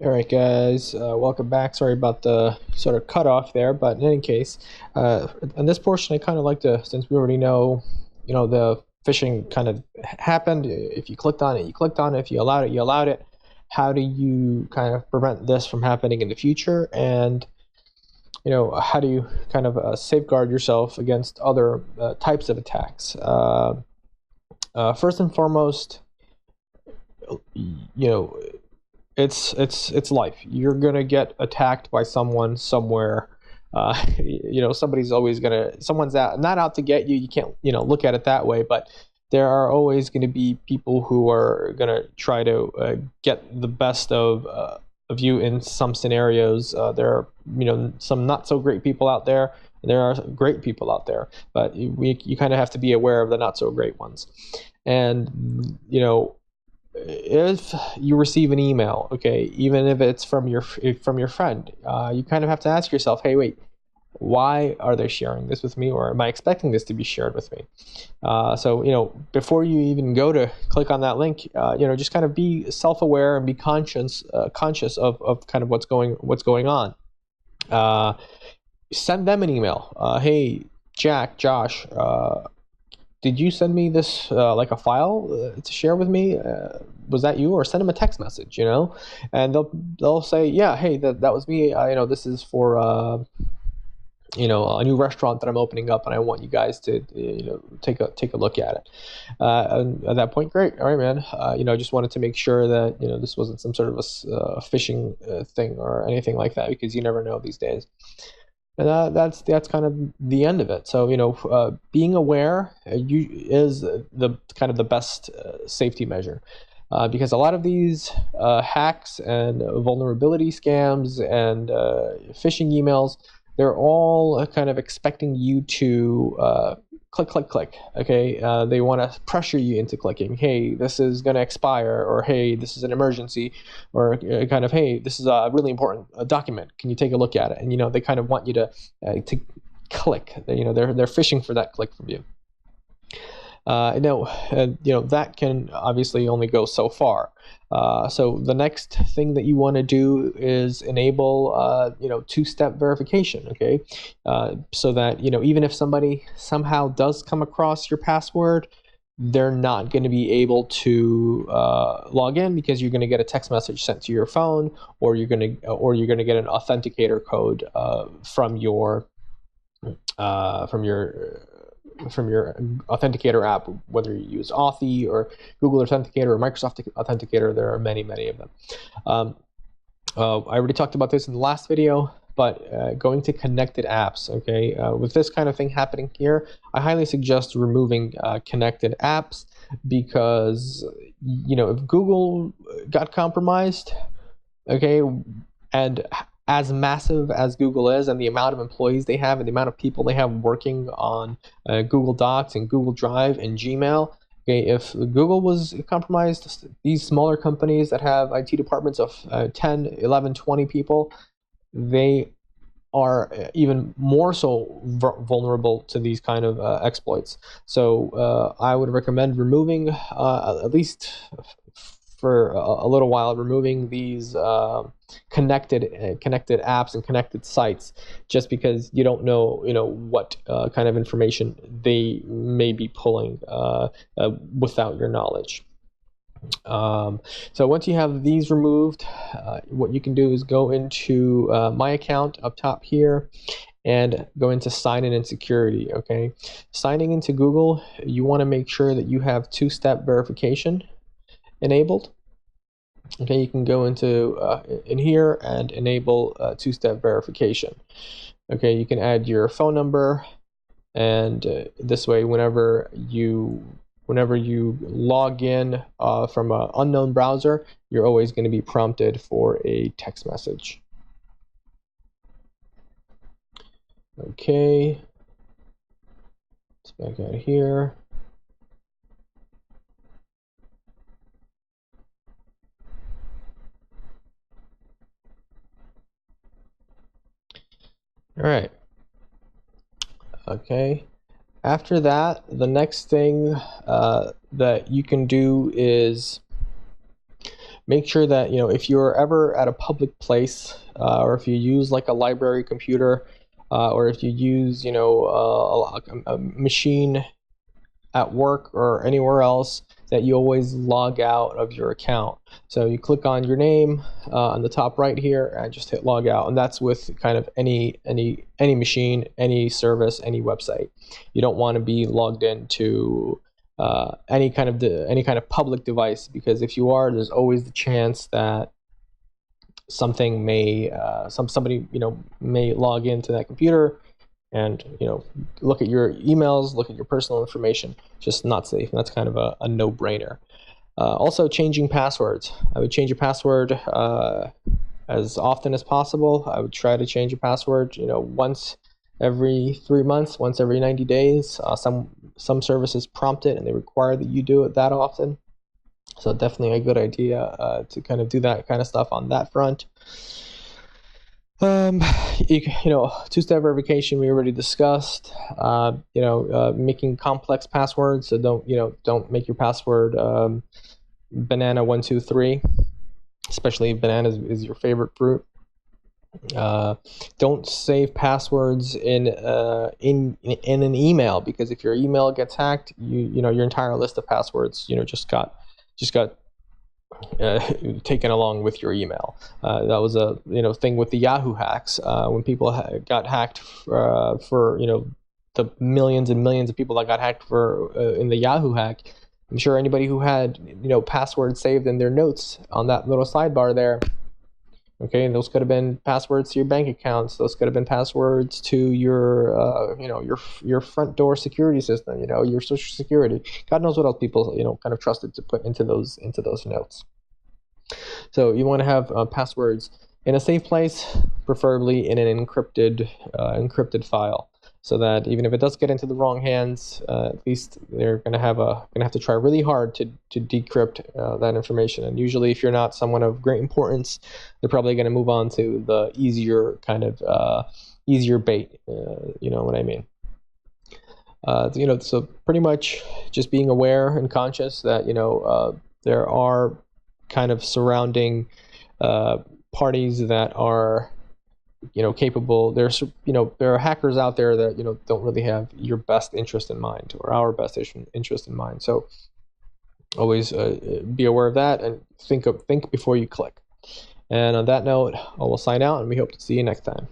All right, guys, welcome back. Sorry about the sort of cutoff there, but in any case, in this portion, I kind of like to, since we already know, the phishing kind of happened. If you clicked on it, you clicked on it. If you allowed it, you allowed it. How do you kind of prevent this from happening in the future? And, how do you kind of safeguard yourself against other types of attacks? First and foremost, you know, it's life. You're gonna get attacked by someone somewhere. Somebody's always someone's not out to get you. You can't look at it that way, but there are always going to be people who are going to try to get the best of you in some scenarios. There are some not so great people out there. There are great people out there, but you kind of have to be aware of the not so great ones. And if you receive an email, okay, even if it's from your friend, you kind of have to ask yourself, hey, wait, why are they sharing this with me, or am I expecting this to be shared with me? So before you even go to click on that link, just kind of be self-aware and be conscious of kind of what's going on. Send them an email. Hey, Jack, Josh, did you send me this like a file to share with me? Was that you? Or send them a text message, and they'll say, yeah, hey, that was me. This is for a new restaurant that I'm opening up, and I want you guys to take a look at it. And at that point, great, all right, man. I just wanted to make sure that this wasn't some sort of a phishing thing or anything like that, because you never know these days. And that's kind of the end of it. So being aware is the kind of the best safety measure, because a lot of these hacks and vulnerability scams and phishing emails, they're all kind of expecting you to click. Okay, they want to pressure you into clicking. Hey, this is going to expire, or hey, this is an emergency, or kind of, hey, this is a really important document. Can you take a look at it? And they kind of want you to click. They're fishing for that click from you. That can obviously only go so far. So the next thing that you want to do is enable, two-step verification. Okay, so that even if somebody somehow does come across your password, they're not going to be able to log in, because you're going to get a text message sent to your phone, or you're going to get an authenticator code from your authenticator app, whether you use Authy or Google Authenticator or Microsoft Authenticator. There are many of them. I already talked about this in the last video, but going to connected apps, okay? With this kind of thing happening here, I highly suggest removing connected apps, because if Google got compromised, okay, and as massive as Google is, and the amount of employees they have, and the amount of people they have working on Google Docs and Google Drive and Gmail, okay, if Google was compromised, these smaller companies that have IT departments of 10, 11, 20 people, they are even more so vulnerable to these kind of exploits. So I would recommend removing, at least for a little while, removing these connected apps and connected sites, just because you don't know what kind of information they may be pulling without your knowledge. So once you have these removed, what you can do is go into My Account up top here and go into sign in and security. Okay, signing into Google, you want to make sure that you have two-step verification enabled. Okay, you can go into in here and enable two-step verification. Okay, you can add your phone number, and this way, whenever you log in from an unknown browser, you're always going to be prompted for a text message. Okay, let's back out of here. All right. Okay. After that, the next thing that you can do is make sure that, if you're ever at a public place, or if you use like a library computer, or if you use, a machine at work or anywhere else, that you always log out of your account. So you click on your name on the top right here and just hit log out, and that's with kind of any machine, any service, any website. You don't want to be logged into any kind of public device, because if you are, there's always the chance that something may somebody may log into that computer and look at your emails, look at your personal information. Just not safe, and that's kind of a no-brainer. Also, changing passwords. I would change your password as often as possible. I would try to change your password once every 3 months, once every 90 days. Some services prompt it and they require that you do it that often, so definitely a good idea to kind of do that kind of stuff on that front. Two-step verification we already discussed. Making complex passwords. So don't make your password banana 123, especially if banana is your favorite fruit. Don't save passwords in an email, because if your email gets hacked, your entire list of passwords just got taken along with your email. That was a thing with the Yahoo hacks, when people got hacked for the millions and millions of people that got hacked for in the Yahoo hack. I'm sure anybody who had passwords saved in their notes on that little sidebar there. Okay, and those could have been passwords to your bank accounts. Those could have been passwords to your your front door security system. Your social security. God knows what else people kind of trusted to put into those notes. So you want to have passwords in a safe place, preferably in an encrypted file, so that even if it does get into the wrong hands, at least they're gonna have to try really hard to decrypt that information. And usually, if you're not someone of great importance, they're probably going to move on to the easier easier bait. You know what I mean? So pretty much just being aware and conscious that there are kind of surrounding parties that are capable. There are hackers out there that don't really have your best interest in mind, or our best interest in mind. So always be aware of that and think before you click. And on that note, I will sign out, and we hope to see you next time.